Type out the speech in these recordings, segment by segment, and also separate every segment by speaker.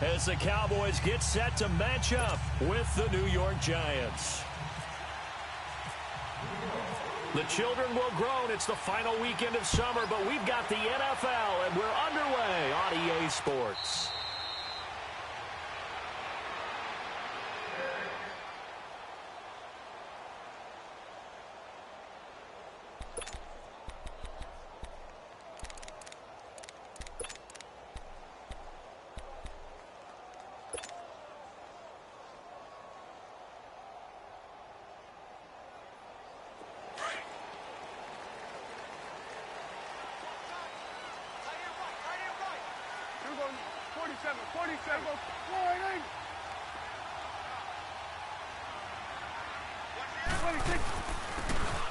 Speaker 1: as the Cowboys get set to match up with the New York Giants. The children will groan. It's the final weekend of summer, but we've got the NFL, and we're underway on EA Sports.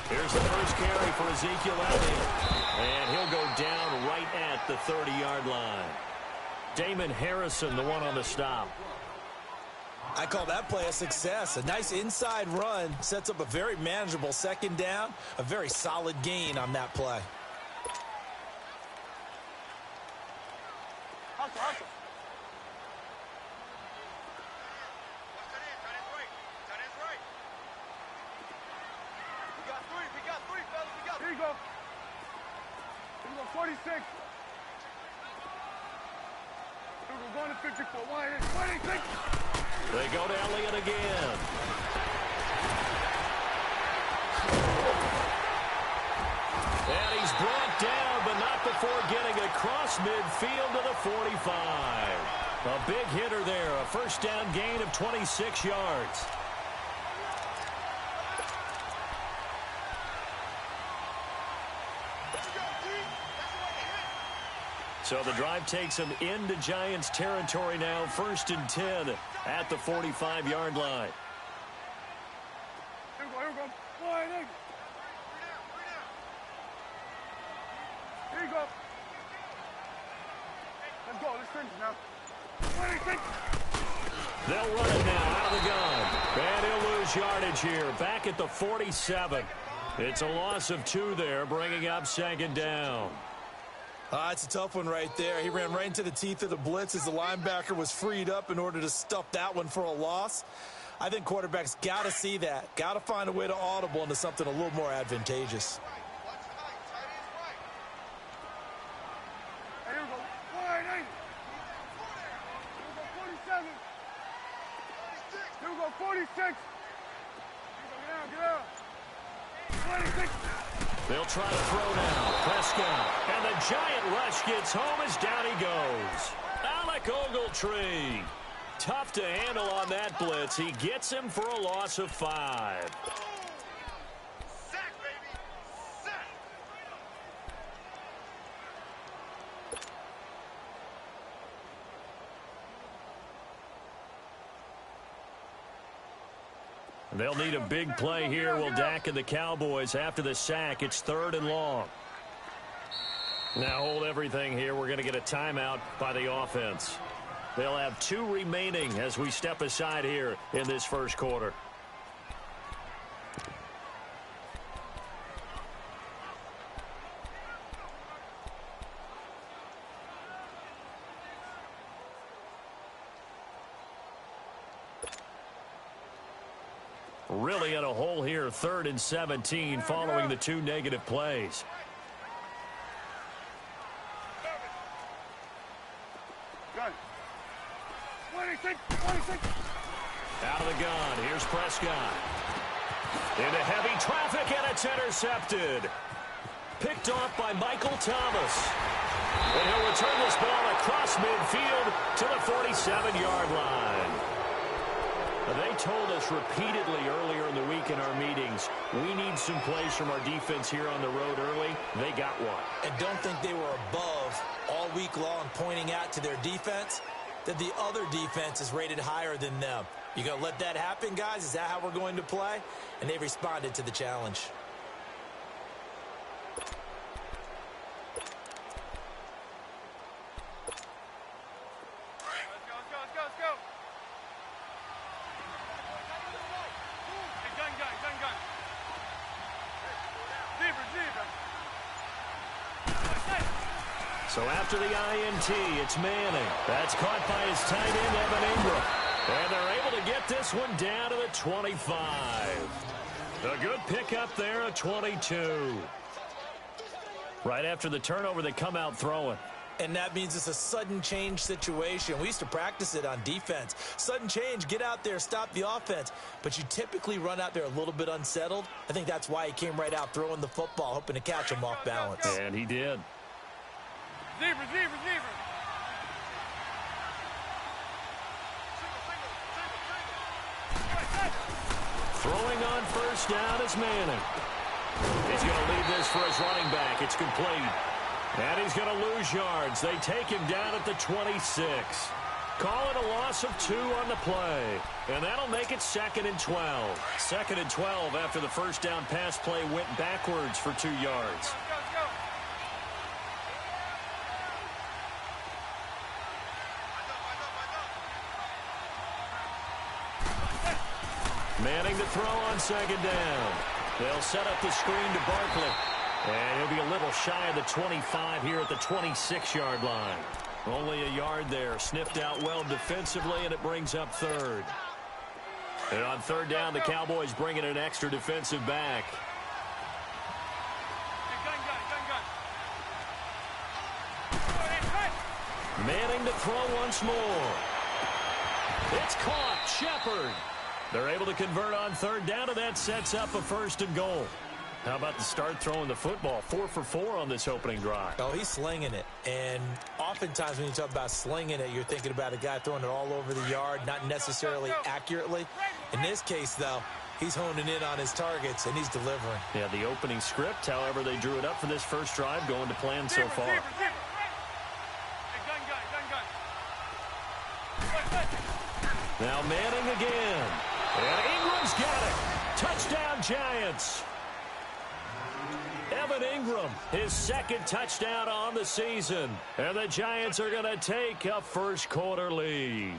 Speaker 1: Here's the first carry for Ezekiel Elliott, and he'll go down right at the 30-yard line. Damon Harrison, the one on the stop.
Speaker 2: I call that play a success. A nice inside run sets up a very manageable second down, a very solid gain on that play.
Speaker 3: Here you go. 46. We're going to 54. 26.
Speaker 1: They go to Elliott again. And he's brought down, but not before getting across midfield to the 45. A big hitter there, a first down gain of 26 yards. So the drive takes him into Giants territory now, 1st and 10 at the 45-yard line.
Speaker 3: Here we go. Here you go. Let's go. Let's finish now. 26.
Speaker 1: They'll run it now out of the gun. And he'll lose yardage here, back at the 47. It's a loss of 2 there, bringing up 2nd down.
Speaker 2: It's a tough one right there. He ran right into the teeth of the blitz as the linebacker was freed up in order to stuff that one for a loss. I think quarterbacks got to see that. Got to find a way to audible into something a little more advantageous.
Speaker 3: Here we go. 47. Here we go. 46. Get out. 26.
Speaker 1: They'll try to throw now. Prescott. And the Giant rush gets home as down he goes. Alec Ogletree. Tough to handle on that blitz. He gets him for a loss of 5.
Speaker 3: Sack, baby. Sack.
Speaker 1: They'll need a big play here. Will Dak and the Cowboys after the sack. It's 3rd and long. Now hold everything here. We're going to get a timeout by the offense. They'll have 2 remaining as we step aside here in this first quarter. Really in a hole here, 3rd and 17 following the 2 negative plays.
Speaker 3: Gun. 26.
Speaker 1: Out of the gun, here's Prescott. Into heavy traffic, and it's intercepted. Picked off by Michael Thomas. And he'll return this ball across midfield to the 47-yard line. They told us repeatedly earlier in the week in our meetings, we need some plays from our defense here on the road early. They got one.
Speaker 2: And don't think they were above all week long pointing out to their defense that the other defense is rated higher than them. You going to let that happen, guys? Is that how we're going to play? And they responded to the challenge.
Speaker 1: So after the INT, it's Manning. That's caught by his tight end, Evan Ingram. And they're able to get this one down to the 25. A good pickup there at 22. Right after the turnover, they come out throwing.
Speaker 2: And that means it's a sudden change situation. We used to practice it on defense. Sudden change, get out there, stop the offense. But you typically run out there a little bit unsettled. I think that's why he came right out throwing the football, hoping to catch him off balance.
Speaker 1: And he did.
Speaker 3: Receiver.
Speaker 1: Throwing on first down is Manning. He's going to leave this for his running back. It's complete. And he's going to lose yards. They take him down at the 26. Call it a loss of 2 on the play. And that'll make it 2nd and 12. 2nd and 12 after the first down pass play went backwards for 2 yards. Manning to throw on 2nd down. They'll set up the screen to Barkley. And he'll be a little shy of the 25 here at the 26-yard line. Only a yard there. Sniffed out well defensively, and it brings up 3rd. And on 3rd down, the Cowboys bring in an extra defensive back. Manning to throw once more. It's caught. Shepard. They're able to convert on 3rd down, and that sets up a 1st and goal. How about the start throwing the football? 4 for 4 on this opening drive.
Speaker 2: Oh, he's slinging it. And oftentimes when you talk about slinging it, you're thinking about a guy throwing it all over the yard, not necessarily accurately. In this case, though, he's honing in on his targets, and he's delivering.
Speaker 1: Yeah, the opening script, however, they drew it up for this first drive, going to plan so far. Now Manning again. And Ingram's got it. Touchdown, Giants. Evan Ingram, his 2nd touchdown on the season. And the Giants are going to take a first-quarter lead.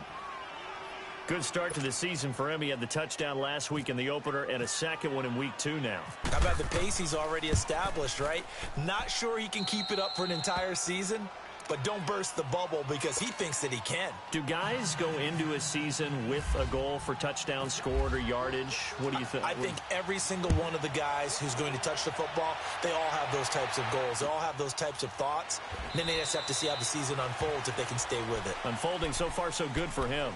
Speaker 1: Good start to the season for him. He had the touchdown last week in the opener and a 2nd one in week 2 now.
Speaker 2: How about the pace he's already established, right? Not sure he can keep it up for an entire season, but don't burst the bubble because he thinks that he can.
Speaker 1: Do guys go into a season with a goal for touchdowns scored or yardage? What do you think?
Speaker 2: I think every single one of the guys who's going to touch the football, they all have those types of goals. They all have those types of thoughts. And then they just have to see how the season unfolds if they can stay with it.
Speaker 1: Unfolding so far so good for him.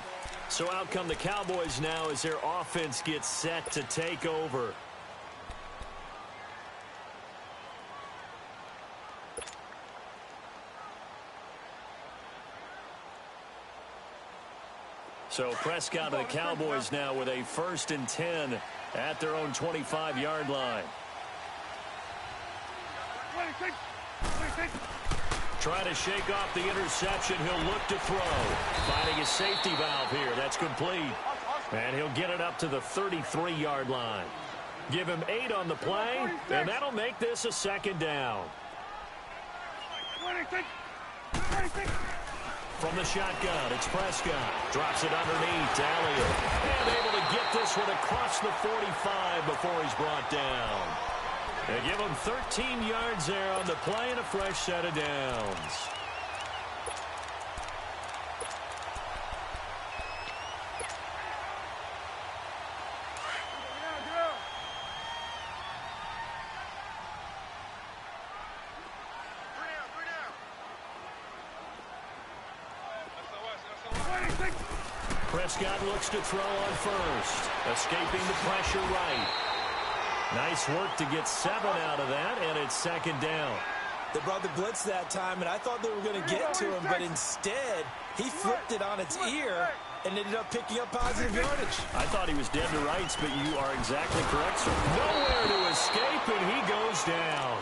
Speaker 1: So out come the Cowboys now as their offense gets set to take over. So Prescott and the Cowboys now with a 1st and 10 at their own 25-yard line. Trying to shake off the interception. He'll look to throw. Finding his safety valve here. That's complete. And he'll get it up to the 33-yard line. Give him 8 on the play, and that'll make this a 2nd down. From the shotgun, it's Prescott. Drops it underneath to Elliott. And able to get this one across the 45 before he's brought down. They give him 13 yards there on the play and a fresh set of downs. Prescott looks to throw on first. Escaping the pressure right. Nice work to get 7 out of that, and it's 2nd down.
Speaker 2: They brought the blitz that time, and I thought they were going to get to him, but instead, he flipped it on its ear and ended up picking up positive yardage.
Speaker 1: I thought he was dead to rights, but you are exactly correct, sir. Nowhere to escape, and he goes down.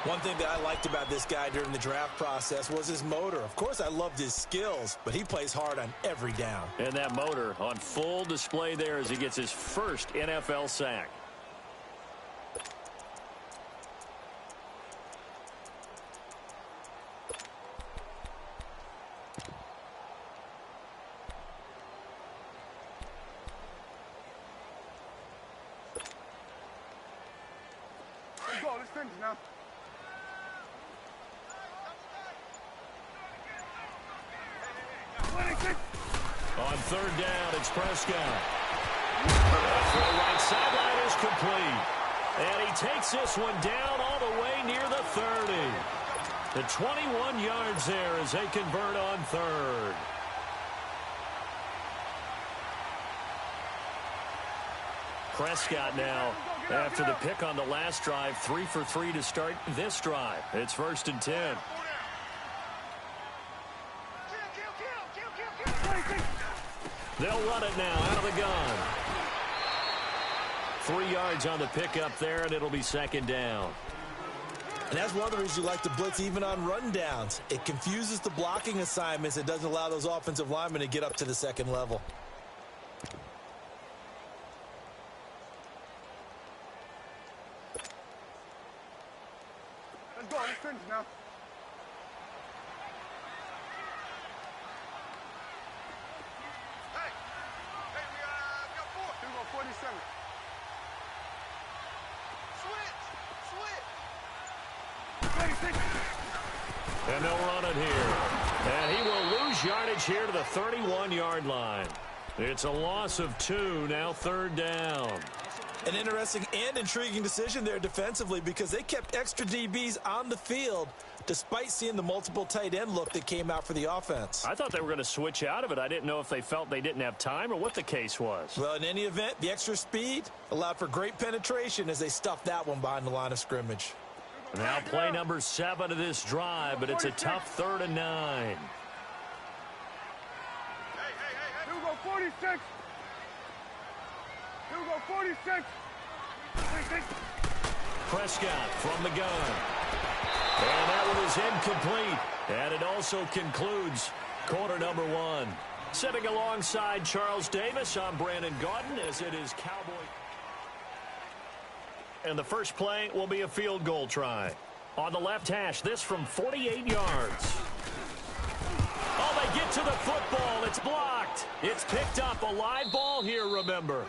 Speaker 2: One thing that I liked about this guy during the draft process was his motor. Of course, I loved his skills, but he plays hard on every down.
Speaker 1: And that motor on full display there as he gets his first NFL sack.
Speaker 3: Let's go. Let's finish now.
Speaker 1: On third down, it's Prescott. That throw right sideline is complete. And he takes this one down all the way near the 30. The 21 yards there as they convert on third. Prescott now, after the pick on the last drive, 3 for 3 to start this drive. It's 1st and 10. They'll run it now out of the gun. 3 yards on the pickup there, and it'll be 2nd down.
Speaker 2: And that's one of the reasons you like to blitz even on rundowns. It confuses the blocking assignments. It doesn't allow those offensive linemen to get up to the second level.
Speaker 3: Let's go. Let's finish now. Hey, we got 4. Here we go, 47.
Speaker 1: And they'll run it here. And he will lose yardage here to the 31-yard line. It's a loss of 2, now 3rd down.
Speaker 2: An interesting and intriguing decision there defensively because they kept extra DBs on the field despite seeing the multiple tight end look that came out for the offense.
Speaker 1: I thought they were going to switch out of it. I didn't know if they felt they didn't have time or what the case was.
Speaker 2: Well, in any event, the extra speed allowed for great penetration as they stuffed that one behind the line of scrimmage.
Speaker 1: Now play number 7 of this drive, but it's a tough 3rd and 9.
Speaker 3: Here we go, 46. Here we go, 46.
Speaker 1: Prescott from the gun. And that one is incomplete. And it also concludes quarter number 1. Sitting alongside Charles Davis, I'm Brandon Gaudin as it is Cowboy. And the first play will be a field goal try. On the left hash, this from 48 yards. Oh, they get to the football. It's blocked. It's picked up. A live ball here, remember.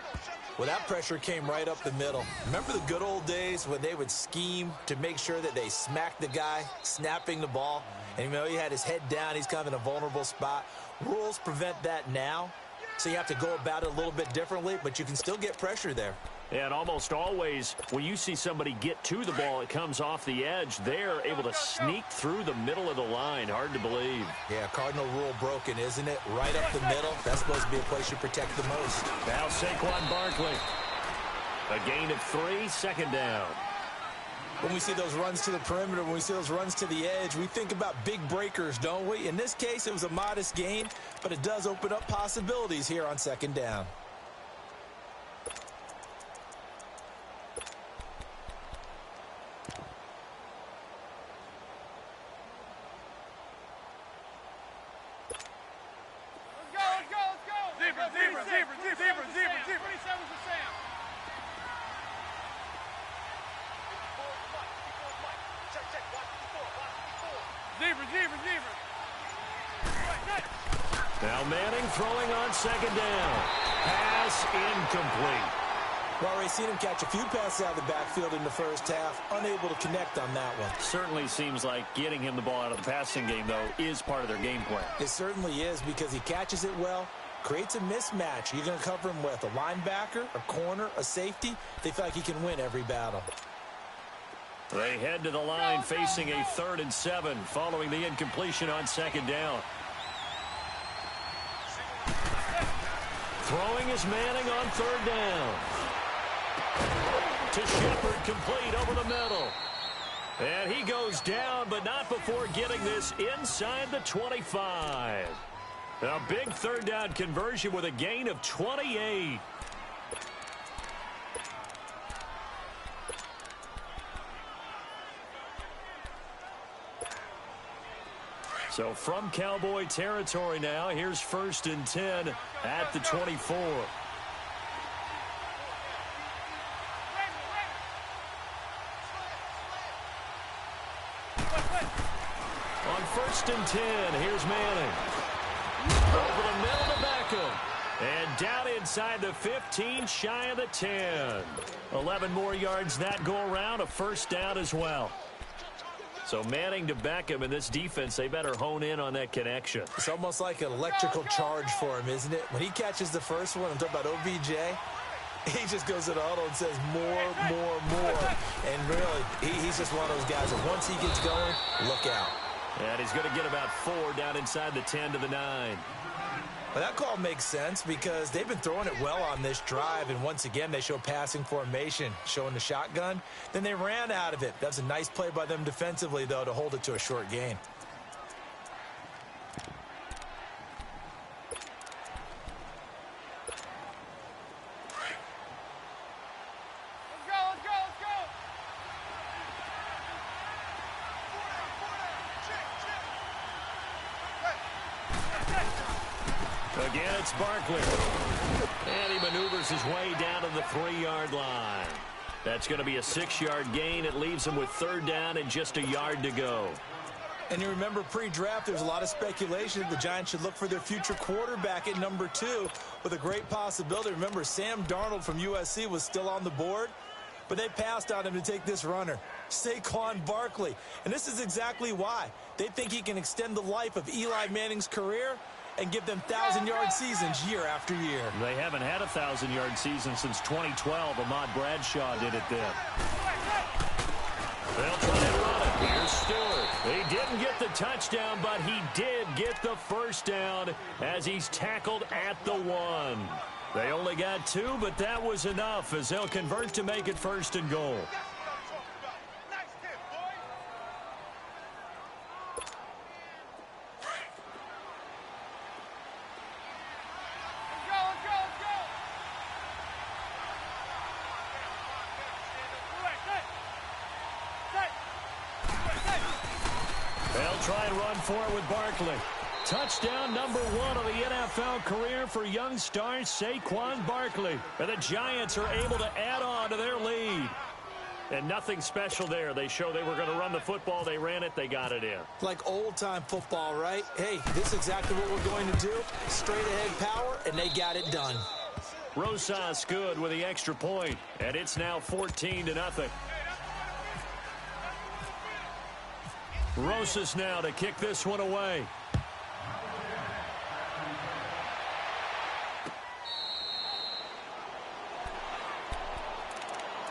Speaker 2: Well, that pressure came right up the middle. Remember the good old days when they would scheme to make sure that they smacked the guy snapping the ball? And, you know, he had his head down. He's kind of in a vulnerable spot. Rules prevent that now, so you have to go about it a little bit differently, but you can still get pressure there.
Speaker 1: And almost always, when you see somebody get to the ball, it comes off the edge. They're able to sneak through the middle of the line. Hard to believe.
Speaker 2: Yeah, cardinal rule broken, isn't it? Right up the middle. That's supposed to be a place you protect the most.
Speaker 1: Now Saquon Barkley. A gain of 3, 2nd down.
Speaker 2: When we see those runs to the perimeter, when we see those runs to the edge, we think about big breakers, don't we? In this case, it was a modest gain, but it does open up possibilities here on 2nd down.
Speaker 1: Now Manning throwing on 2nd down. Pass incomplete.
Speaker 2: We've already seen him catch a few passes out of the backfield in the first half, unable to connect on that one.
Speaker 1: Certainly seems like getting him the ball out of the passing game, though, is part of their game plan.
Speaker 2: It certainly is because he catches it well, creates a mismatch. You're going to cover him with a linebacker, a corner, a safety. They feel like he can win every battle.
Speaker 1: They head to the line facing a 3rd and 7 following the incompletion on 2nd down. Throwing is Manning on 3rd down. To Shepard, complete over the middle. And he goes down, but not before getting this inside the 25. A big 3rd down conversion with a gain of 28. So from Cowboy territory now, here's 1st and 10 at the 24. On 1st and 10, here's Manning. Over the middle to Beckham. And down inside the 15, shy of the 10. 11 more yards that go around, a 1st down as well. So Manning to Beckham in this defense, they better hone in on that connection.
Speaker 2: It's almost like an electrical charge for him, isn't it? When he catches the first one, I'm talking about OBJ, he just goes to the huddle and says more, more, more. And really, he's just one of those guys that once he gets going, look out.
Speaker 1: And he's going to get about 4 down inside the 10 to the 9.
Speaker 2: Well, that call makes sense because they've been throwing it well on this drive, and once again, they show passing formation, showing the shotgun. Then they ran out of it. That's a nice play by them defensively, though, to hold it to a short gain.
Speaker 1: Again, it's Barkley. And he maneuvers his way down to the 3-yard line. That's going to be a 6-yard gain. It leaves him with 3rd down and just a yard to go.
Speaker 2: And you remember pre-draft, there's a lot of speculation that the Giants should look for their future quarterback at number 2 with a great possibility. Remember, Sam Darnold from USC was still on the board, but they passed on him to take this runner, Saquon Barkley. And this is exactly why. They think he can extend the life of Eli Manning's career and give them 1,000-yard seasons year after year.
Speaker 1: They haven't had a 1,000-yard season since 2012. Ahmad Bradshaw did it then. They'll try and run it. Here's Stewart. He didn't get the touchdown, but he did get the first down as he's tackled at the 1. They only got 2, but that was enough as they'll convert to make it 1st and goal. Try and run for it with Barkley. Touchdown number 1 of the NFL career for young star Saquon Barkley. And the Giants are able to add on to their lead. And nothing special there. They show they were going to run the football. They ran it. They got it in.
Speaker 2: Like old-time football, right? Hey, this is exactly what we're going to do. Straight-ahead power, and they got it done.
Speaker 1: Rosas good with the extra point. And it's now 14-0. Rosas now to kick this one away.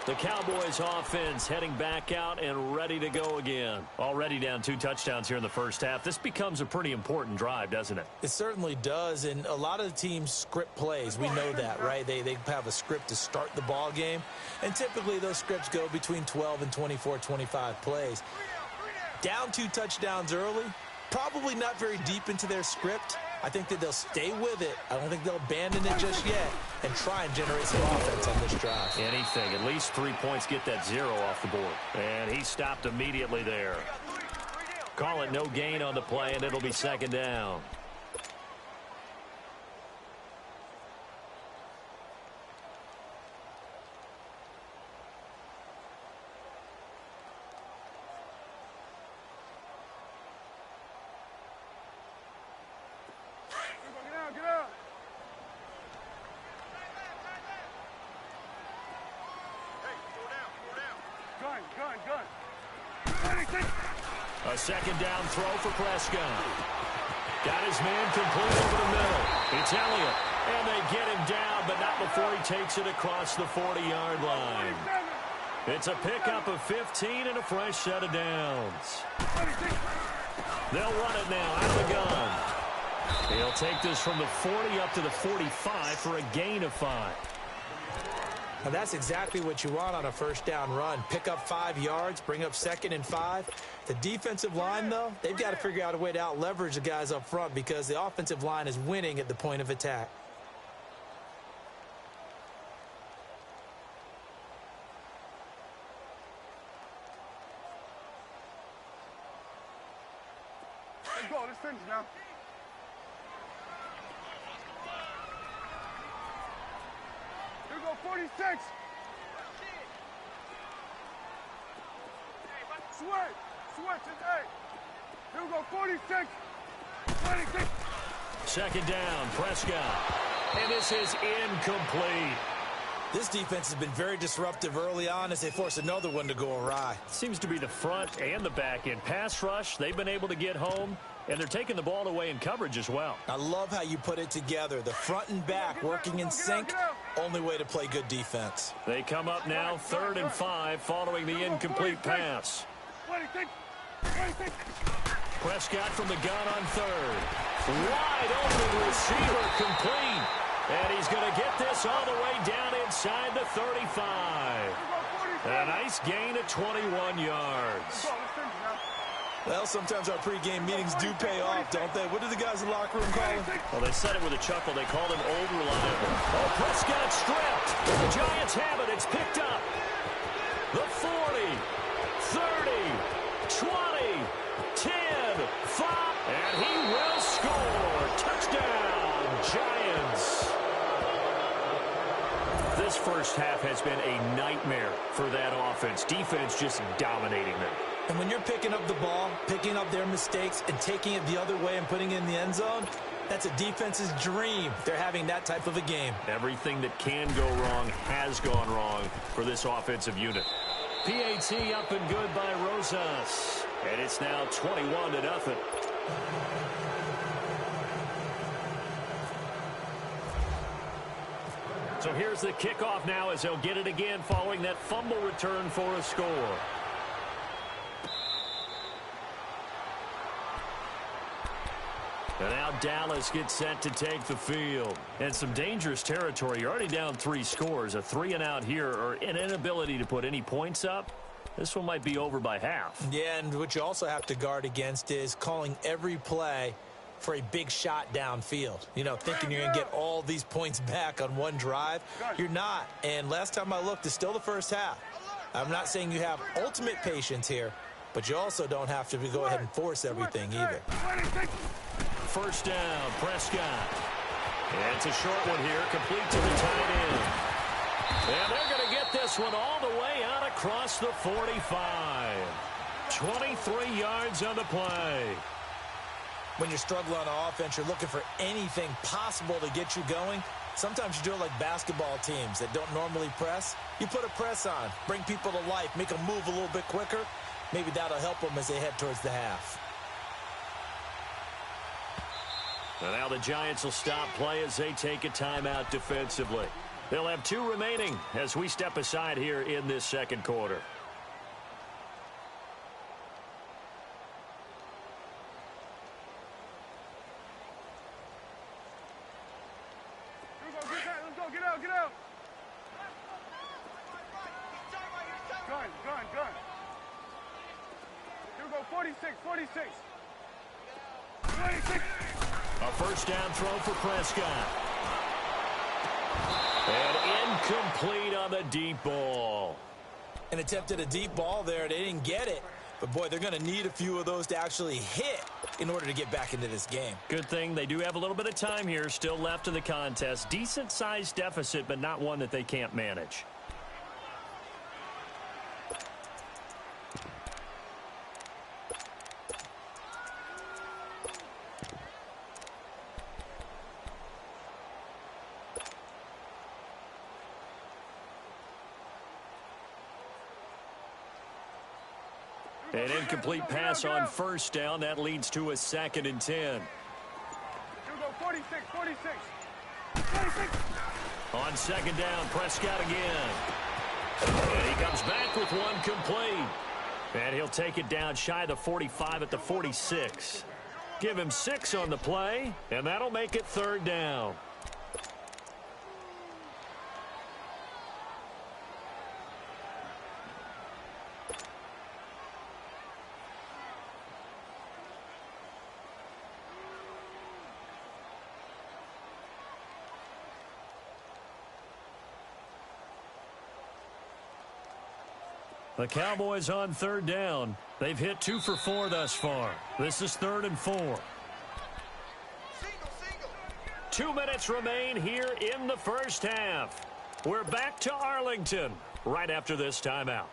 Speaker 1: The Cowboys offense heading back out and ready to go again. Already down 2 touchdowns here in the first half. This becomes a pretty important drive, doesn't it?
Speaker 2: It certainly does, and a lot of the teams script plays. We know that, right? They have a script to start the ball game, and typically those scripts go between 12 and 24, 25 plays. Down 2 touchdowns early, probably not very deep into their script. I think that they'll stay with it. I don't think they'll abandon it just yet and try and generate some offense on this drive.
Speaker 1: Anything. At least 3 points, get that 0 off the board. And he stopped immediately there. Call it no gain on the play, and it'll be 2nd down. A 2nd down throw for Prescott. Got his man complete over the middle. It's Elliott. And they get him down, but not before he takes it across the 40-yard line. It's a pickup of 15 and a fresh set of downs. They'll run it now out of the gun. He'll take this from the 40 up to the 45 for a gain of 5.
Speaker 2: Now that's exactly what you want on a 1st down run. Pick up 5 yards, bring up 2nd and 5. The defensive line, though, they've got to figure out a way to out-leverage the guys up front because the offensive line is winning at the point of attack.
Speaker 3: Let's go. Let's finish now. Here we go, 46. Switch, hey. Here we go, 46. 26.
Speaker 1: 2nd down, Prescott. And this is incomplete.
Speaker 2: This defense has been very disruptive early on as they force another one to go awry.
Speaker 1: Seems to be the front and the back end. Pass rush, they've been able to get home, and they're taking the ball away in coverage as well.
Speaker 2: I love how you put it together. The front and back working in sync, only way to play good defense.
Speaker 1: They come up now 3rd and 5 following the incomplete pass. Prescott from the gun on 3rd. Wide open receiver complete. And he's going to get this all the way down inside the 35. A nice gain of 21 yards.
Speaker 2: Well, sometimes our pregame meetings do pay off, don't they? What do the guys in the locker room call him?
Speaker 1: Well, they said it with a chuckle. They called him old reliable. Oh, Prescott stripped. The Giants have it. It's picked up. The 40, 30, 20, 10, 5, and he will score. Touchdown, Giants. This first half has been a nightmare for that offense. Defense just dominating them.
Speaker 2: And when you're picking up the ball, picking up their mistakes, and taking it the other way and putting it in the end zone, that's a defense's dream. They're having that type of a game.
Speaker 1: Everything that can go wrong has gone wrong for this offensive unit. PAT up and good by Rosas. And it's now 21-0. So here's the kickoff now as they'll get it again following that fumble return for a score. And now Dallas gets set to take the field. And some dangerous territory. You're already down 3 scores. A 3-and-out here or an inability to put any points up. This one might be over by half.
Speaker 2: Yeah, and what you also have to guard against is calling every play for a big shot downfield. You know, thinking you're going to get all these points back on one drive. You're not. And last time I looked, it's still the first half. I'm not saying you have ultimate patience here, but you also don't have to go ahead and force everything either.
Speaker 1: First down, Prescott. And it's a short one here, complete to the tight end. And they're going to get this one all the way out across the 45. 23 yards on the play.
Speaker 2: When you're struggling on offense, you're looking for anything possible to get you going. Sometimes you do it like basketball teams that don't normally press. You put a press on, bring people to life, make them move a little bit quicker. Maybe that'll help them as they head towards the half.
Speaker 1: And now the Giants will stop play as they take a timeout defensively. They'll have 2 remaining as we step aside here in this second quarter.
Speaker 3: Let's go, get out. Gun. Here we go, 46. 26.
Speaker 1: A first down throw for Prescott. And incomplete on the deep ball.
Speaker 2: An attempt at a deep ball there. They didn't get it. But, boy, they're going to need a few of those to actually hit in order to get back into this game.
Speaker 1: Good thing they do have a little bit of time here still left in the contest. Decent-sized deficit, but not one that they can't manage. An incomplete pass on first down. That leads to a 2nd and 10.
Speaker 3: Here we go, 46.
Speaker 1: On second down, Prescott again. And he comes back with one complete. And he'll take it down shy of the 45 at the 46. Give him 6 on the play, and that'll make it 3rd down. The Cowboys on 3rd down. They've hit 2 for 4 thus far. This is 3rd and 4.
Speaker 3: Single.
Speaker 1: 2 minutes remain here in the first half. We're back to Arlington right after this timeout.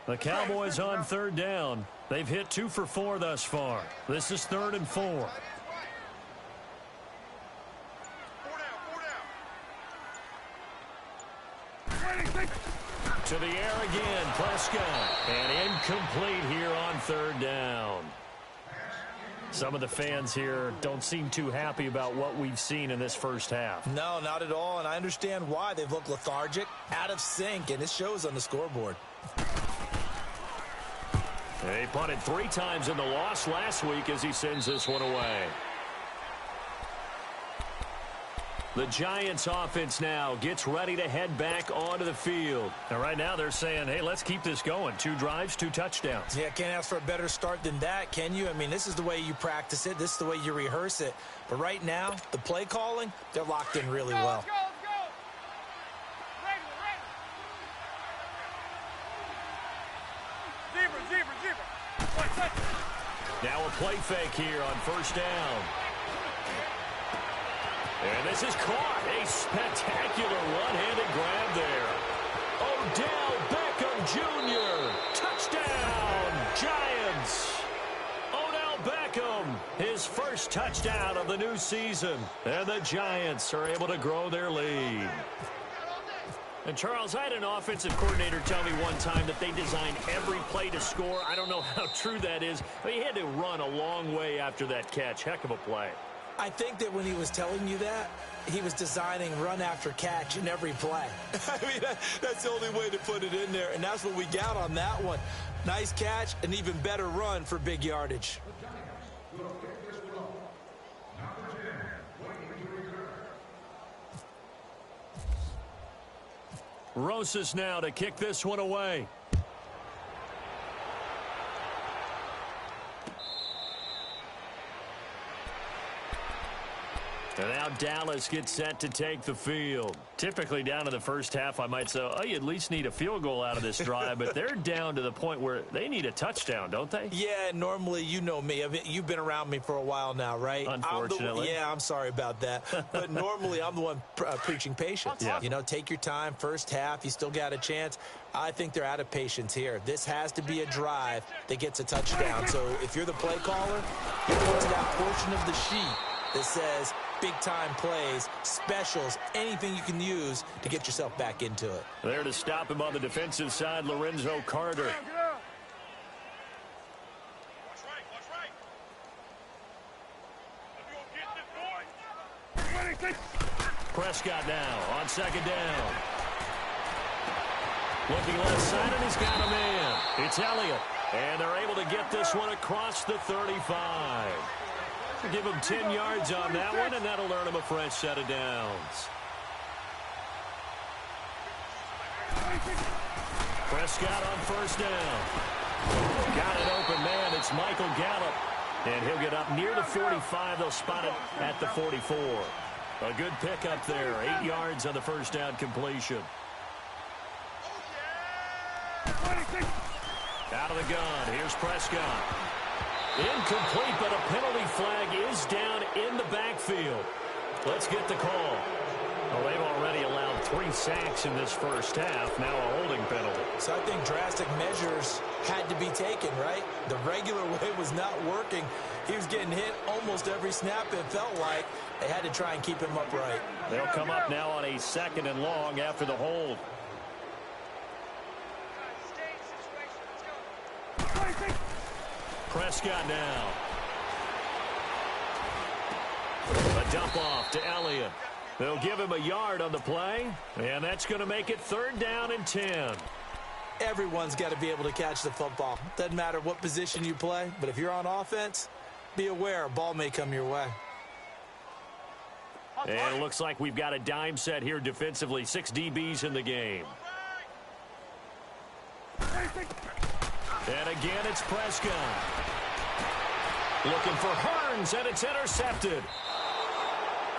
Speaker 1: The Cowboys on third down. They've hit 2 for 4 thus far. This is 3rd and 4.
Speaker 3: 4 down.
Speaker 1: To the air again, Prescott. And incomplete here on 3rd down. Some of the fans here don't seem too happy about what we've seen in this first half.
Speaker 2: No, not at all, and I understand why. They've looked lethargic, out of sync, and it shows on the scoreboard.
Speaker 1: They punted 3 times in the loss last week as he sends this one away. The Giants offense now gets ready to head back onto the field. And right now they're saying, hey, let's keep this going. 2 drives, 2 touchdowns.
Speaker 2: Yeah, can't ask for a better start than that, can you? I mean, this is the way you practice it. This is the way you rehearse it. But right now, the play calling, they're locked in really well.
Speaker 3: Let's go. Zebra.
Speaker 1: Now a play fake here on 1st down. And this is caught. A spectacular one-handed grab there. Odell Beckham Jr. Touchdown, Giants. Odell Beckham, his first touchdown of the new season. And the Giants are able to grow their lead. And, Charles, I had an offensive coordinator tell me one time that they designed every play to score. I don't know how true that is. I mean, he had to run a long way after that catch. Heck of a play.
Speaker 2: I think that when he was telling you that, he was designing run after catch in every play. I mean, that's the only way to put it in there, and that's what we got on that one. Nice catch, an even better run for big yardage.
Speaker 1: Rosas now to kick this one away. And now Dallas gets set to take the field. Typically down in the first half, I might say, oh, you at least need a field goal out of this drive. But they're down to the point where they need a touchdown, don't they?
Speaker 2: Yeah, normally, you know me. I mean, you've been around me for a while now, right?
Speaker 1: Unfortunately.
Speaker 2: I'm sorry about that. But normally, I'm the one preaching patience.
Speaker 1: Yeah.
Speaker 2: You know, take your time. First half, you still got a chance. I think they're out of patience here. This has to be a drive that gets a touchdown. So if you're the play caller, you go to that portion of the sheet that says big-time plays, specials, anything you can use to get yourself back into it.
Speaker 1: There to stop him on the defensive side, Lorenzo Carter.
Speaker 3: Watch right. Let me go get this boy.
Speaker 1: Prescott now on 2nd down. Looking left side, and he's got a man. It's Elliott. And they're able to get this one across the 35. Give him 10 yards on that one, and that'll earn him a fresh set of downs. Prescott on 1st down. Got an open man. It's Michael Gallup. And he'll get up near the 45. They'll spot it at the 44. A good pickup there. 8 yards on the 1st down completion. Out of the gun. Here's Prescott. Incomplete, but a penalty flag is down in the backfield. Let's get the call. Well, they've already allowed 3 sacks in this first half. Now a holding penalty.
Speaker 2: So I think drastic measures had to be taken, right? The regular way was not working. He was getting hit almost every snap, it felt like. They had to try and keep him upright.
Speaker 1: They'll come up now on a 2nd and long after the hold. Prescott now. A dump off to Elliott. They'll give him a yard on the play, and that's going to make it 3rd down and 10.
Speaker 2: Everyone's got to be able to catch the football. Doesn't matter what position you play, but if you're on offense, be aware a ball may come your way.
Speaker 1: And it looks like we've got a dime set here defensively. 6 DBs in the game. And again, it's Prescott. Looking for Hearns, and it's intercepted.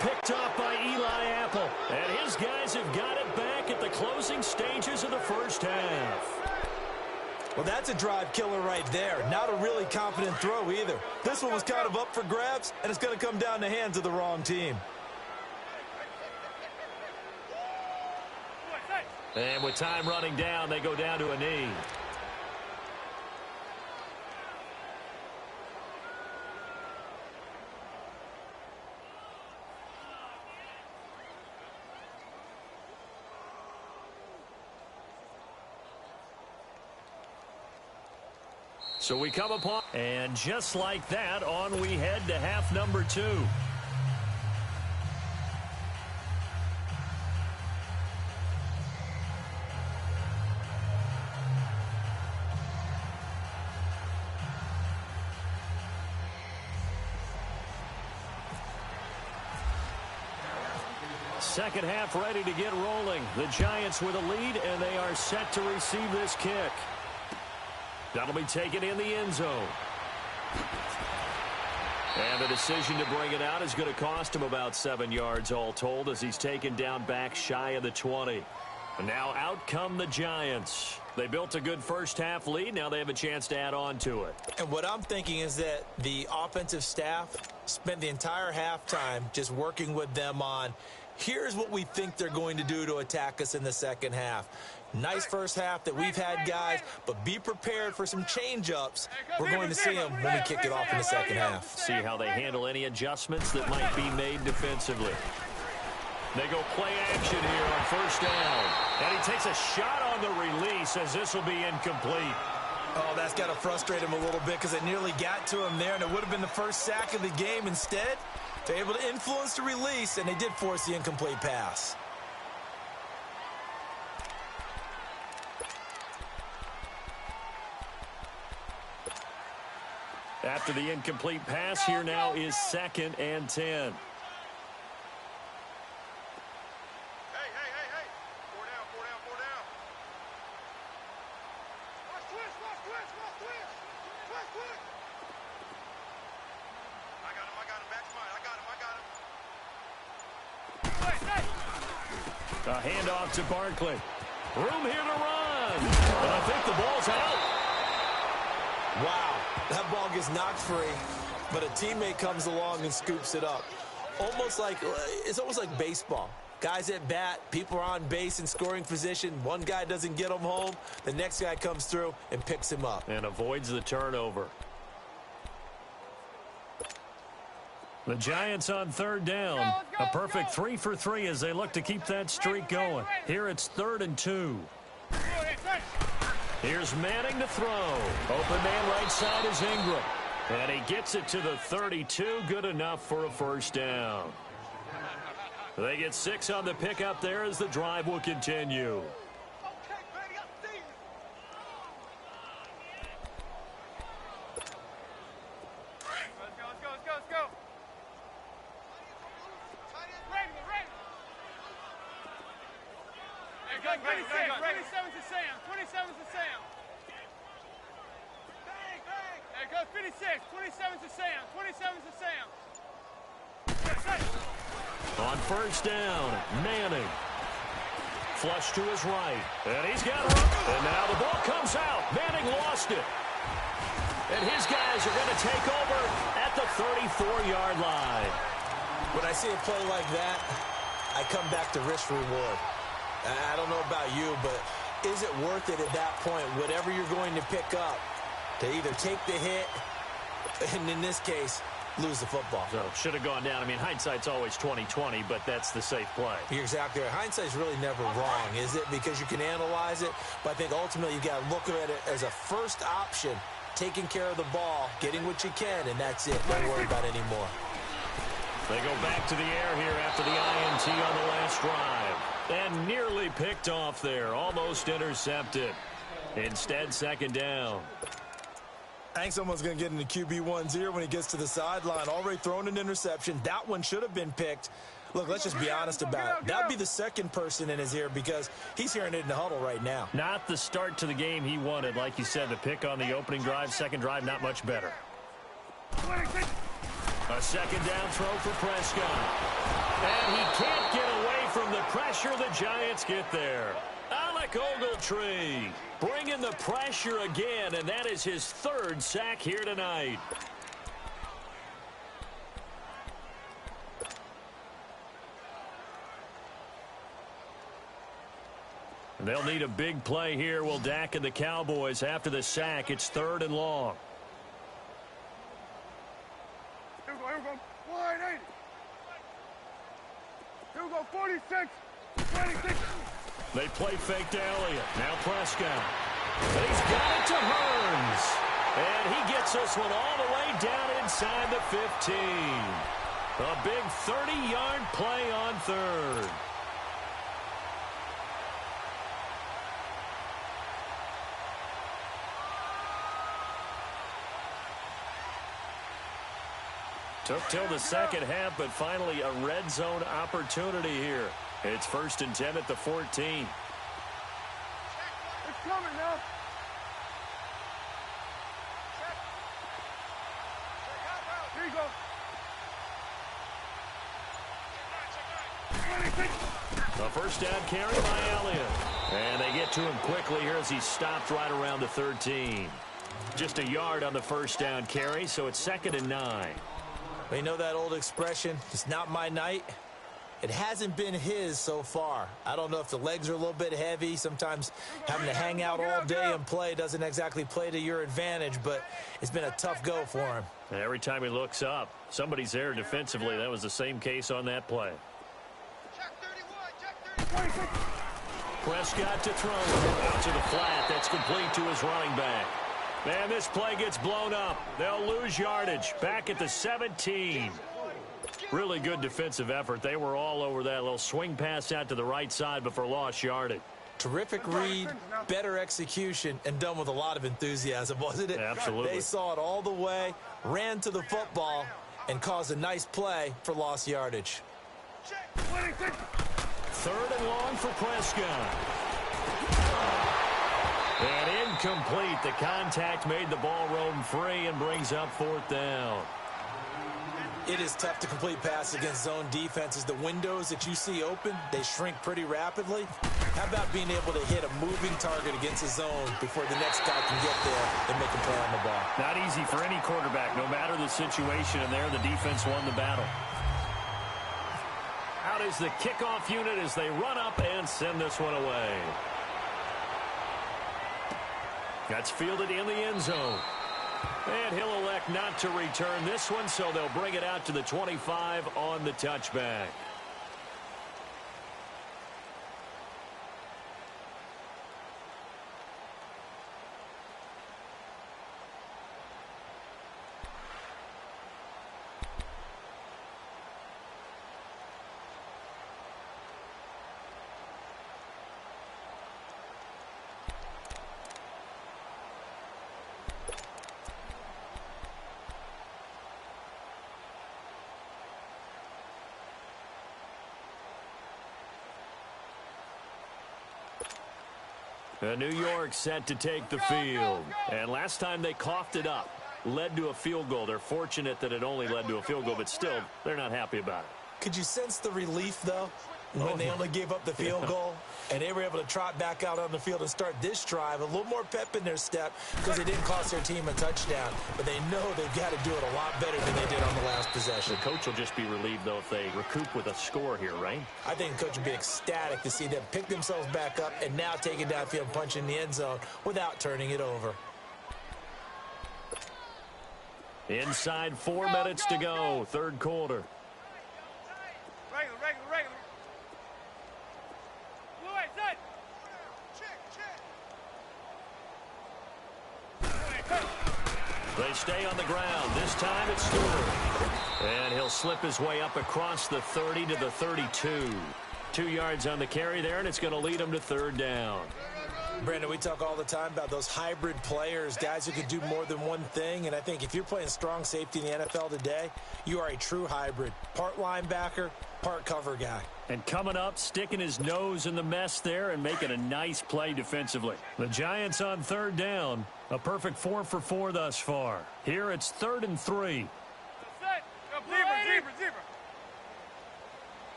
Speaker 1: Picked off by Eli Apple. And his guys have got it back at the closing stages of the first half.
Speaker 2: Well, that's a drive killer right there. Not a really confident throw either. This one was kind of up for grabs, and it's going to come down the hands of the wrong team.
Speaker 1: And with time running down, they go down to a knee. So we come upon, and just like that, on we head to half number 2. Second half ready to get rolling. The Giants with a lead, and they are set to receive this kick. That'll be taken in the end zone. And the decision to bring it out is going to cost him about 7 yards all told as he's taken down back shy of the 20. And now out come the Giants. They built a good first half lead. Now they have a chance to add on to it.
Speaker 2: And what I'm thinking is that the offensive staff spent the entire halftime just working with them on, here's what we think they're going to do to attack us in the second half. Nice first half that we've had, guys, but be prepared for some change-ups. We're going to see them when we kick it off in the second half.
Speaker 1: See how they handle any adjustments that might be made defensively. They go play action here on first down. And he takes a shot on the release as this will be incomplete.
Speaker 2: Oh, that's got to frustrate him a little bit because they nearly got to him there, and it would have been the first sack of the game. Instead, they're able to influence the release, and they did force the incomplete pass.
Speaker 1: After the incomplete pass, here now is 2nd and 10. A handoff to Barkley. Room here to run. But I think the ball's out.
Speaker 2: Wow, that ball gets knocked free, but a teammate comes along and scoops it up. It's almost like baseball. Guys at bat, people are on base in scoring position. One guy doesn't get him home. The next guy comes through and picks him up.
Speaker 1: And avoids the turnover. The Giants on third down. A perfect 3 for 3 as they look to keep that streak going. Here it's 3rd and 2. Here's Manning to throw. Open man right side is Ingram. And he gets it to the 32. Good enough for a first down. They get 6 on the pickup there as the drive will continue. On first down, Manning. Flush to his right. And he's got it. And now the ball comes out. Manning lost it. And his guys are going to take over at the 34-yard line.
Speaker 2: When I see a play like that, I come back to risk reward. I don't know about you, but is it worth it at that point, whatever you're going to pick up, to either take the hit, and in this case, lose the football?
Speaker 1: So should have gone down. I mean, hindsight's always 20/20, but that's the safe play.
Speaker 2: You're exactly right. Hindsight's really never wrong, is it? Because you can analyze it, but I think ultimately you got to look at it as a first option, taking care of the ball, getting what you can, and that's it. Don't worry about it anymore.
Speaker 1: They go back to the air here after the INT on the last drive. And nearly picked off there. Almost intercepted. Instead, 2nd down.
Speaker 2: I think someone's going to get into QB1's here when he gets to the sideline. Already thrown an interception. That one should have been picked. Look, let's just be honest about it. That would be the second person in his ear because he's hearing it in the huddle right now.
Speaker 1: Not the start to the game he wanted. Like you said, the pick on the opening drive, second drive, not much better. A 2nd down throw for Prescott. And he can't get away from the pressure. The Giants get there. Alec Ogletree bringing the pressure again, and that is his 3rd sack here tonight. They'll need a big play here. Will Dak and the Cowboys after the sack. It's 3rd and long.
Speaker 3: Here we go. 180. Here we go. 46. 26.
Speaker 1: They play fake to Elliott. Now Prescott. And he's got it to Hearns. And he gets this one all the way down inside the 15. A big 30-yard play on third. Took till the second half, but finally a red zone opportunity here. It's 1st and 10 at the 14.
Speaker 3: It's coming now. Here you go.
Speaker 1: A first down carry by Elliott. And they get to him quickly here as he stopped right around the 13. Just a yard on the first down carry, so it's 2nd and 9.
Speaker 2: We know that old expression, it's not my night. It hasn't been his so far. I don't know if the legs are a little bit heavy. Sometimes having to hang out all day and play doesn't exactly play to your advantage, but it's been a tough go for him.
Speaker 1: And every time he looks up, somebody's there defensively. That was the same case on that play.
Speaker 3: Check 31, check 31.
Speaker 1: Prescott to throw. Out to the flat. That's complete to his running back. Man, this play gets blown up. They'll lose yardage. Back at the 17. Really good defensive effort. They were all over that little swing pass out to the right side before lost yardage.
Speaker 2: Terrific read, better execution, and done with a lot of enthusiasm, wasn't it?
Speaker 1: Absolutely.
Speaker 2: They saw it all the way, ran to the football, and caused a nice play for lost yardage.
Speaker 1: 3rd and long for Prescott. And incomplete. The contact made the ball roam free and brings up 4th down.
Speaker 2: It is tough to complete passes against zone defenses. The windows that you see open, they shrink pretty rapidly. How about being able to hit a moving target against a zone before the next guy can get there and make a play on the ball?
Speaker 1: Not easy for any quarterback, no matter the situation, and there the defense won the battle. Out is the kickoff unit as they run up and send this one away. That's fielded in the end zone. And he'll elect not to return this one, so they'll bring it out to the 25 on the touchback. New York set to take the field. And last time they coughed it up, led to a field goal. They're fortunate that it only led to a field goal, but still, they're not happy about it.
Speaker 2: Could you sense the relief, though, when they only gave up the field goal? And they were able to trot back out on the field and start this drive. A little more pep in their step because it didn't cost their team a touchdown. But they know they've got to do it a lot better than they did on the last possession.
Speaker 1: The coach will just be relieved, though, if they recoup with a score here, right? I
Speaker 2: think the coach will be ecstatic to see them pick themselves back up and now take it downfield, punch in the end zone without turning it over.
Speaker 1: Inside 4 minutes to go, 3rd quarter.
Speaker 3: Regular.
Speaker 1: They stay on the ground. This time it's Stewart. And he'll slip his way up across the 30 to the 32. 2 yards on the carry there, and it's going to lead him to 3rd down.
Speaker 2: Brandon, we talk all the time about those hybrid players, guys who can do more than one thing. And I think if you're playing strong safety in the NFL today, you are a true hybrid. Part linebacker, part cover guy.
Speaker 1: And coming up, sticking his nose in the mess there and making a nice play defensively. The Giants on 3rd down. A perfect 4 for 4 thus far. Here it's 3rd and 3.
Speaker 3: Zebra.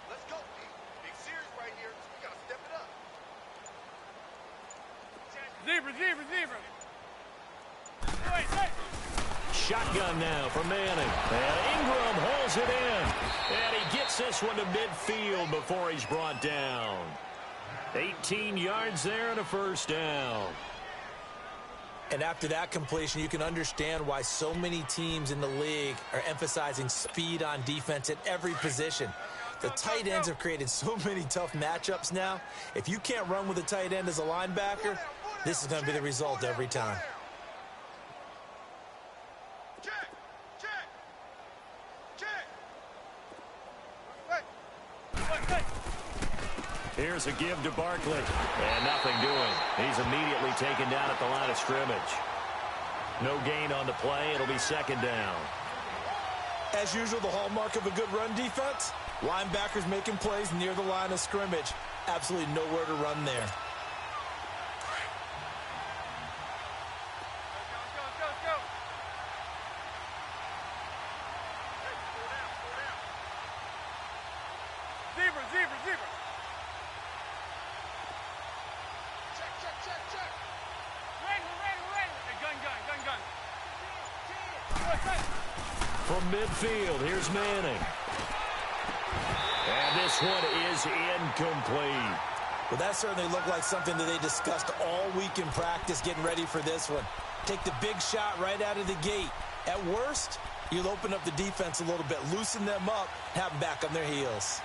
Speaker 3: Let's go. Big series right here. We got to step it up. Zebra.
Speaker 1: Shotgun now for Manning. And Ingram holds it in. And he gets this one to midfield before he's brought down. 18 yards there and a 1st down.
Speaker 2: And after that completion, you can understand why so many teams in the league are emphasizing speed on defense at every position. The tight ends have created so many tough matchups now. If you can't run with a tight end as a linebacker, This is going to be the result every time.
Speaker 3: Check, check, check.
Speaker 1: Here's a give to Barkley. And nothing doing. He's immediately taken down at the line of scrimmage. No gain on the play. It'll be second down.
Speaker 2: As usual, the hallmark of a good run defense, linebackers making plays near the line of scrimmage. Absolutely nowhere to run there.
Speaker 3: Go. Zebra. Check. Ready. Gun.
Speaker 1: From midfield, here's Manning. And this one is incomplete.
Speaker 2: Well, that certainly looked like something that they discussed all week in practice getting ready for this one. Take the big shot right out of the gate. At worst, you'll open up the defense a little bit, loosen them up, have them back on their heels.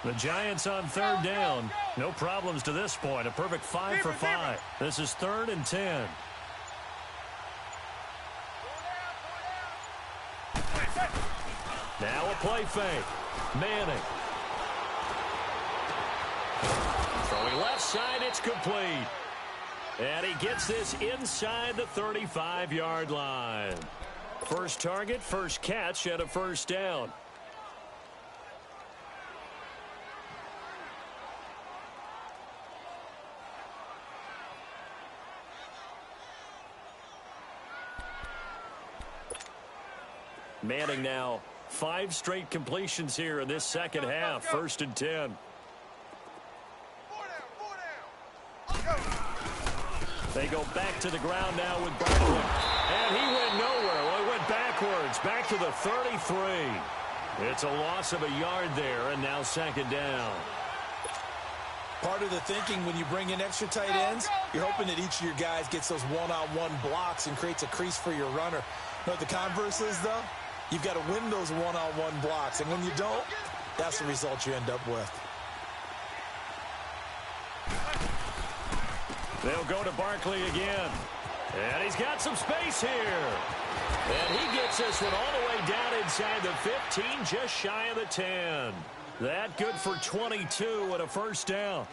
Speaker 1: The Giants on third down. No problems to this point. A perfect 5 for 5. This is 3rd and 10. Now a play fake. Manning. Throwing left side, it's complete. And he gets this inside the 35-yard line. First target, first catch, and a first down. Manning now 5 straight completions here in this second half. 1st and 10. They go back to the ground now with Barkley. And he went nowhere. Well, he went backwards. Back to the 33. It's a loss of a yard there, and now 2nd down.
Speaker 2: Part of the thinking when you bring in extra tight ends, you're hoping that each of your guys gets those one-on-one blocks and creates a crease for your runner. You know what the converse is, though? You've got to win those one-on-one blocks, and when you don't, that's the result you end up with.
Speaker 1: They'll go to Barkley again. And he's got some space here. And he gets this one all the way down inside the 15, just shy of the 10. That good for 22 and a first down.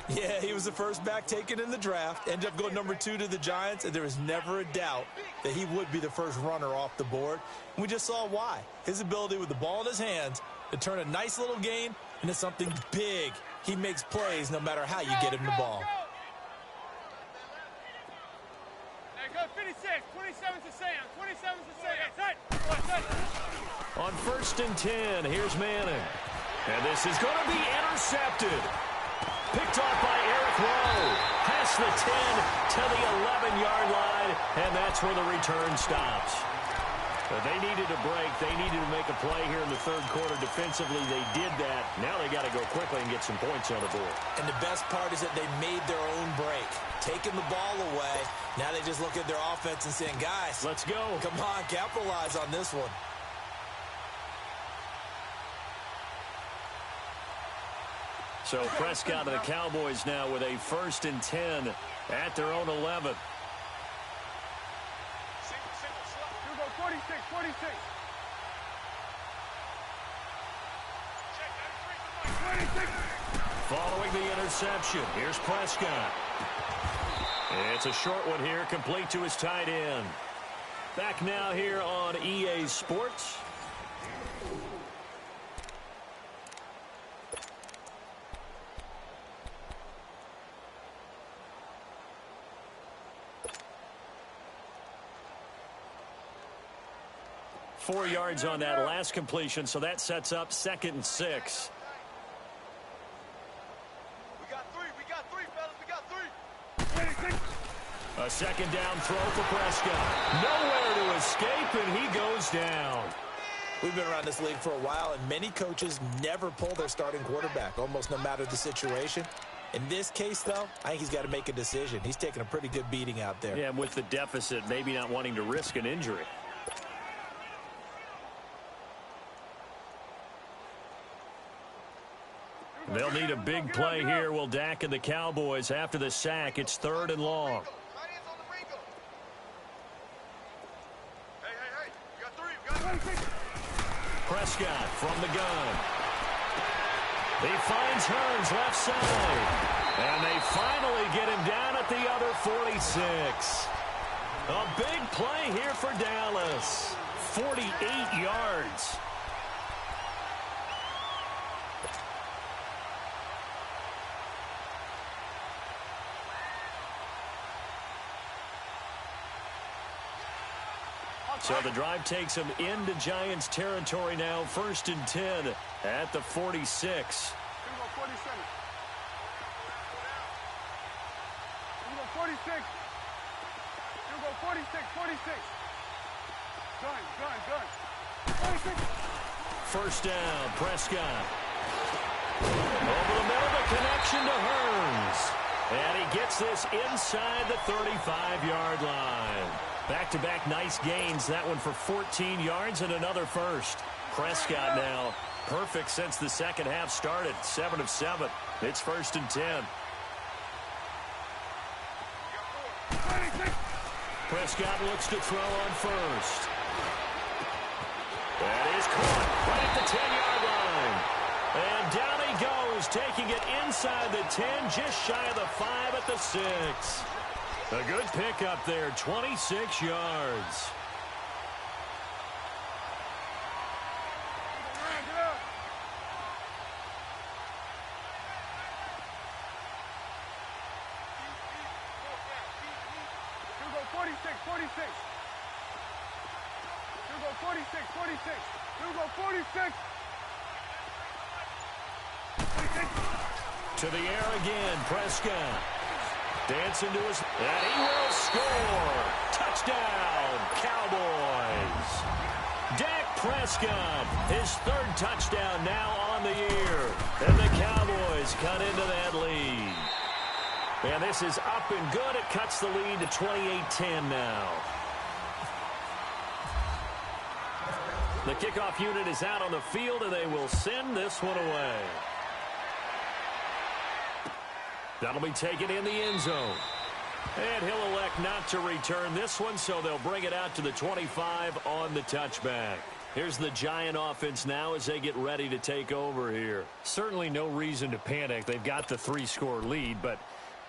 Speaker 2: Yeah, he was the first back taken in the draft. Ended up going number 2 to the Giants, and there was never a doubt that he would be the first runner off the board. And we just saw why. His ability with the ball in his hands to turn a nice little gain into something big. He makes plays no matter how you get him the ball.
Speaker 3: Go 56, 27 to Sam, 27 to Sam.
Speaker 1: On 1st and 10, here's Manning. And this is going to be intercepted. Picked off by Eric Rowe. Past the 10 to the 11-yard line, and that's where the return stops. But they needed a break. They needed to make a play here in the 3rd quarter. Defensively, they did that. Now they got to go quickly and get some points on the board.
Speaker 2: And the best part is that they made their own break. Taking the ball away. Now they just look at their offense and saying, guys,
Speaker 1: let's go.
Speaker 2: Come on, capitalize on this one.
Speaker 1: So Prescott and the Cowboys now with a 1st and 10 at their own 11.
Speaker 3: You go 46.
Speaker 1: Following the interception, here's Prescott. It's a short one here, complete to his tight end. Back now here on EA Sports. Four yards on that last completion, so that sets up 2nd and 6.
Speaker 3: We got three, fellas. We got 3.
Speaker 1: A 2nd down throw for Prescott. Nowhere to escape, and he goes down.
Speaker 2: We've been around this league for a while, and many coaches never pull their starting quarterback, almost no matter the situation. In this case, though, I think he's got to make a decision. He's taking a pretty good beating out there.
Speaker 1: Yeah, with the deficit, maybe not wanting to risk an injury. They'll need a big play here. Will Dak and the Cowboys after the sack. It's 3rd and long. Prescott from the gun. He finds Hearns left side. And they finally get him down at the other 46. A big play here for Dallas. 48 yards. So the drive takes him into Giants territory now. 1st and 10 at the 46.
Speaker 3: 46. 46. Gun. 46.
Speaker 1: First down, Prescott. Over the middle, the connection to Hearns. And he gets this inside the 35-yard line. Back-to-back nice gains. That one for 14 yards and another first. Prescott now perfect since the second half started. 7 of 7. It's 1st and 10. Prescott looks to throw on first. That is caught right at the 10-yard line. And down he goes, taking it inside the 10, just shy of the 5 at the 6. A good pickup there, 26 yards. To the air again, Prescott. Dancing to his... And he will score! Touchdown, Cowboys! Dak Prescott, his 3rd touchdown now on the year. And the Cowboys cut into that lead. And this is up and good. It cuts the lead to 28-10 now. The kickoff unit is out on the field, and they will send this one away. That'll be taken in the end zone. And he'll elect not to return this one, so they'll bring it out to the 25 on the touchback. Here's the Giant offense now as they get ready to take over here. Certainly no reason to panic. They've got the 3-score lead, but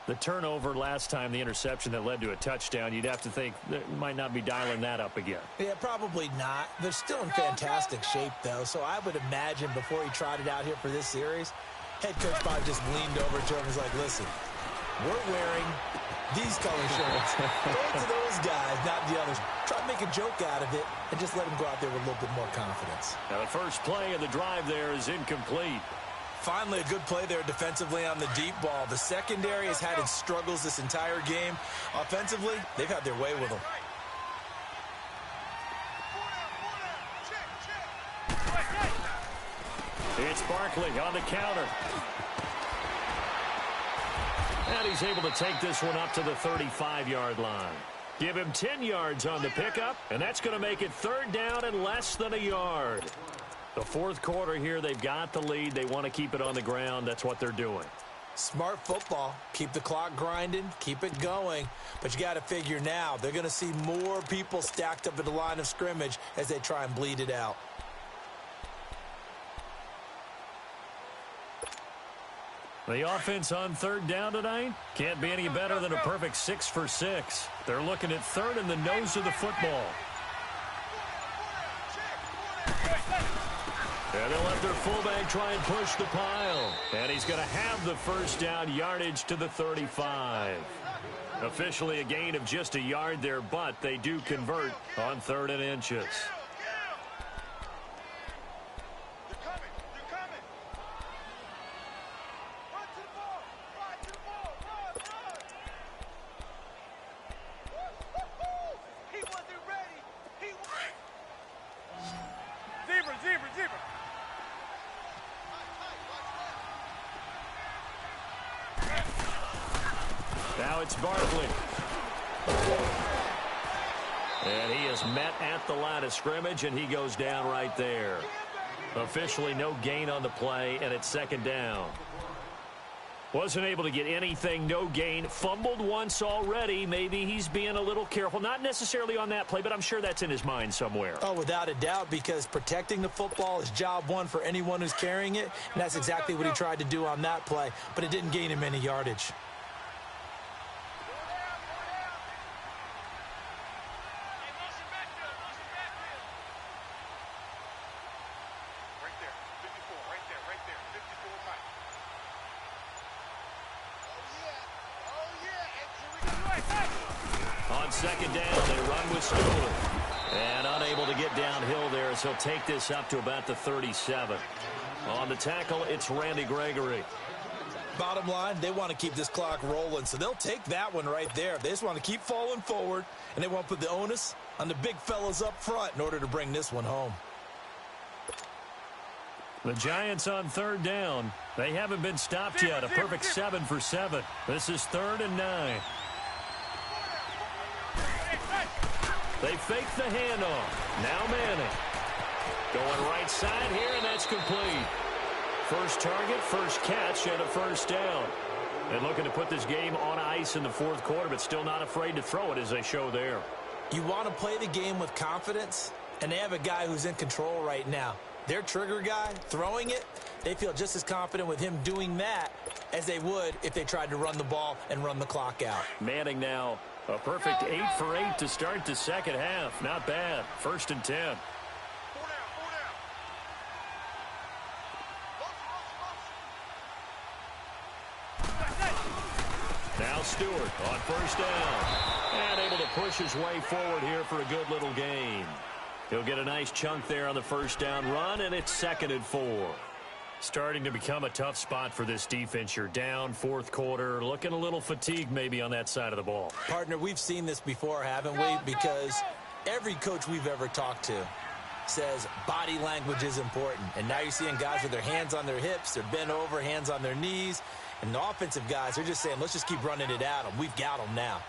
Speaker 1: the turnover last time, the interception that led to a touchdown, you'd have to think they might not be dialing that up again.
Speaker 2: Yeah, probably not. They're still in fantastic shape, though, so I would imagine before he trotted out here for this series, head coach probably just leaned over to him and was like, listen, we're wearing these color shirts. Throw it to those guys, not the others. Try to make a joke out of it and just let him go out there with a little bit more confidence.
Speaker 1: Now the first play of the drive there is incomplete.
Speaker 2: Finally, a good play there defensively on the deep ball. The secondary has had its struggles this entire game. Offensively, they've had their way with them.
Speaker 1: It's Barkley on the counter. And he's able to take this one up to the 35-yard line. Give him 10 yards on the pickup, and that's going to make it 3rd down and less than a yard. The 4th quarter here, they've got the lead. They want to keep it on the ground. That's what they're doing.
Speaker 2: Smart football. Keep the clock grinding. Keep it going. But you got to figure now, they're going to see more people stacked up at the line of scrimmage as they try and bleed it out.
Speaker 1: The offense on 3rd down tonight can't be any better than a perfect 6 for 6. They're looking at 3rd in the nose of the football. And they'll let their fullback try and push the pile. And he's going to have the first down yardage to the 35. Officially a gain of just a yard there, but they do convert on 3rd and inches. Now it's Barkley. And he is met at the line of scrimmage, and he goes down right there. Officially no gain on the play, and it's second down. Wasn't able to get anything, no gain. Fumbled once already. Maybe he's being a little careful. Not necessarily on that play, but I'm sure that's in his mind somewhere.
Speaker 2: Oh, without a doubt, because protecting the football is job one for anyone who's carrying it, and that's exactly what he tried to do on that play, but it didn't gain him any yardage.
Speaker 1: Second down, they run with Stewart. And unable to get downhill there as he'll take this up to about the 37. On the tackle, it's Randy Gregory.
Speaker 2: Bottom line, they want to keep this clock rolling, so they'll take that one right there. They just want to keep falling forward, and they want to put the onus on the big fellas up front in order to bring this one home.
Speaker 1: The Giants on third down. They haven't been stopped yet. A perfect 7 for 7. This is 3rd and 9. They fake the handoff. Now Manning. Going right side here, and that's complete. First target, first catch, and a first down. And looking to put this game on ice in the fourth quarter, but still not afraid to throw it as they show there.
Speaker 2: You want to play the game with confidence, and they have a guy who's in control right now. Their trigger guy, throwing it, they feel just as confident with him doing that as they would if they tried to run the ball and run the clock out.
Speaker 1: Manning now. A perfect 8 for 8 to start the second half. Not bad. 1st and 10. Now Stewart on first down. And able to push his way forward here for a good little gain. He'll get a nice chunk there on the first down run, and it's 2nd and 4. Starting to become a tough spot for this defense. You're down, fourth quarter, looking a little fatigued maybe on that side of the ball.
Speaker 2: Partner, we've seen this before, haven't we? Because every coach we've ever talked to says body language is important. And now you're seeing guys with their hands on their hips, they're bent over, hands on their knees. And the offensive guys, they're just saying, let's just keep running it at them. We've got them now.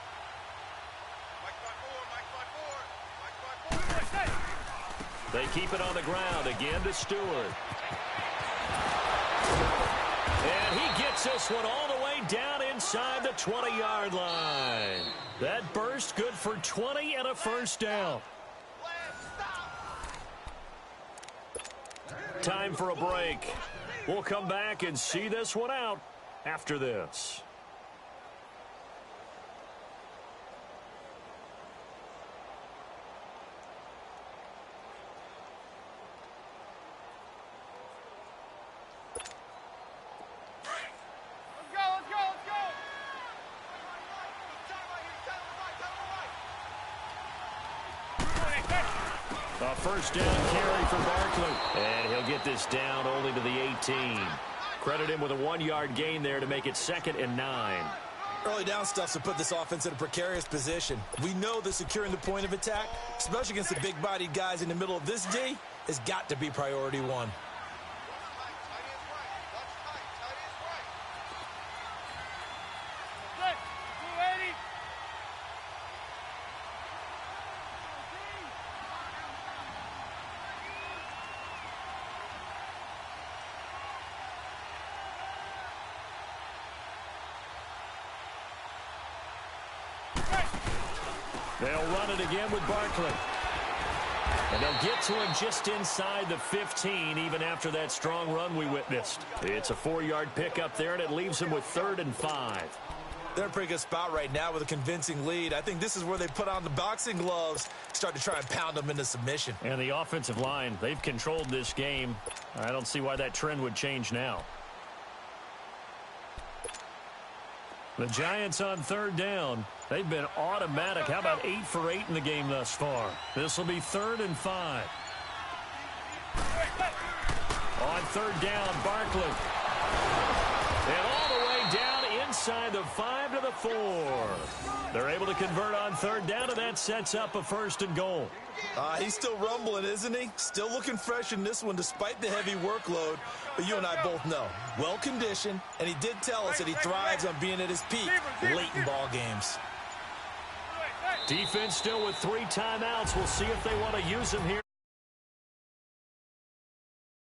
Speaker 1: They keep it on the ground again to Stewart. And he gets this one all the way down inside the 20-yard line. That burst good for 20 and a first down. Time for a break. We'll come back and see this one out after this. A first down carry for Barkley. And he'll get this down only to the 18. Credit him with a 1-yard gain there to make it 2nd and 9.
Speaker 2: Early down stuff to put this offense in a precarious position. We know that securing the point of attack, especially against the big-bodied guys in the middle of this D, has got to be priority one.
Speaker 1: They'll run it again with Barkley. And they'll get to him just inside the 15, even after that strong run we witnessed. It's a 4-yard pickup there, and it leaves him with 3rd and 5.
Speaker 2: They're in a pretty good spot right now with a convincing lead. I think this is where they put on the boxing gloves, start to try and pound them into submission.
Speaker 1: And the offensive line, they've controlled this game. I don't see why that trend would change now. The Giants on 3rd down. They've been automatic. How about 8 for 8 in the game thus far? This will be 3rd and 5. On 3rd down, Barkley. And all the way down side, the 5 to the 4. They're able to convert on third down, and that sets up a 1st and goal.
Speaker 2: He's still rumbling, isn't he? Still looking fresh in this one despite the heavy workload. But you and I both know, well-conditioned, and he did tell us that he thrives on being at his peak late in ball games.
Speaker 1: Defense still with 3 timeouts. We'll see if they want to use them here.